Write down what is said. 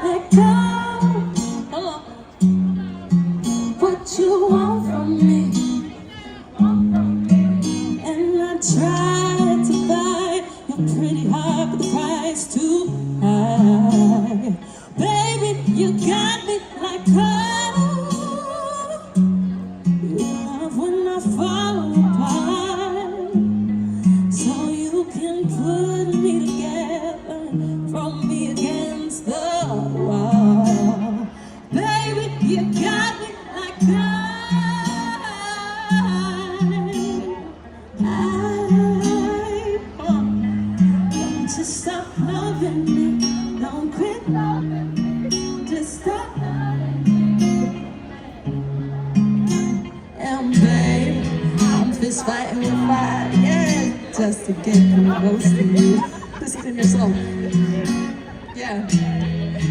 let go. What you want from me? And I tried to buy your pretty heart, but the price too high. Baby, you got me like oh. You love when I fall apart, so you can put me together, throw me against the wall. Baby, you got me like just stop loving me, don't quit loving me, just stop loving me. And babe, I'm fist fighting with fire, yeah, just to get close to you. Listen to this song.